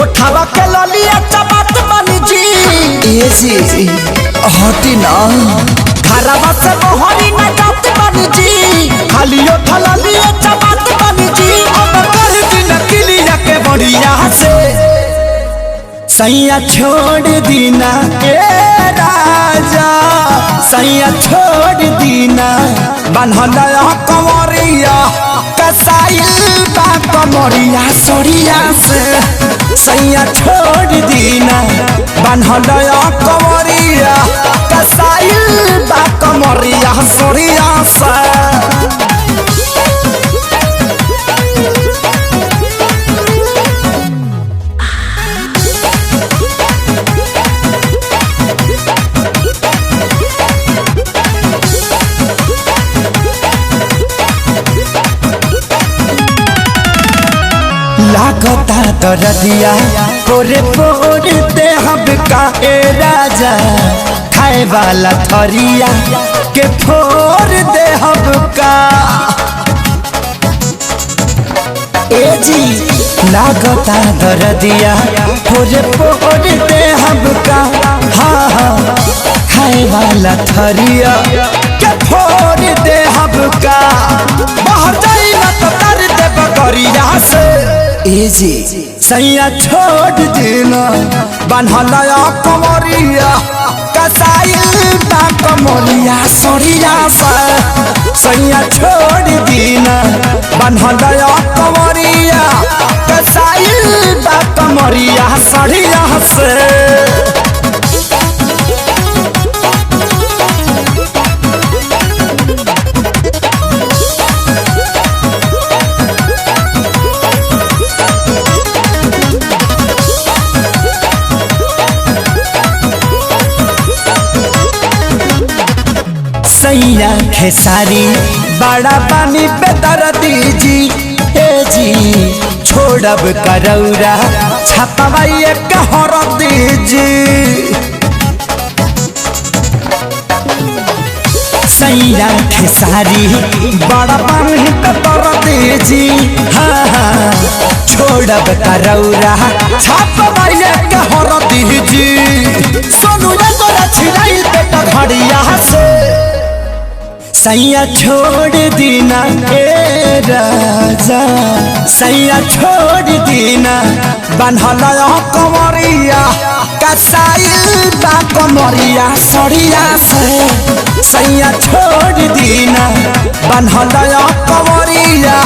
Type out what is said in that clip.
उठावा के ललिया चबात बनी जी जी हटी ना घरवा से मोहरी न जात बनी जी खाली उठा ललिया चबात बनी जी अब कर दिन किलिया के बढ़िया से सैया छोड़ दीना ए राजा सैया छोड़ दीना बन्हल कंवरिया कसाइल बा कमरिया सोरिया से सैया छोड़ दीना बन्हल कंवरिया कसाइल बा कमरिया सोरिया से लागता दरदिया पोरे पोर दे हम का ए राजा खाए वाला थरिया के फोर दे हम का ए जी लागता दरदिया पोरे पोर दे हम का हाँ हाँ खाए वाला थरिया के फोर दे हम का बाहर जाई ना तो कर दे बकरिया से ए जी सैया छोड़ देना बन्हल कंवरिया कसाइल बा कमरिया सोरिया से सैया छोड़ देना बन्हल कंवरिया कसाइल बा कमरिया सोरिया से सैया खेसारी बड़ा पानी पे दर्दी जी ए जी छोड़ब करौरा छपवाइए कहर दीजी सैया खेसारी बड़ा पानी पे दर्दी जी हाँ हाँ छोड़ब करौरा छपवाइए कहर दीजी सोनू ने तोरा छिड़ाई बेटा घड़िया से सैया छोड़ दीना ए राजा सैया छोड़ दीना बन्हल कंवरिया कसाइल बा कमरिया सोरिया से सैया छोड़ दीना बन्हल कंवरिया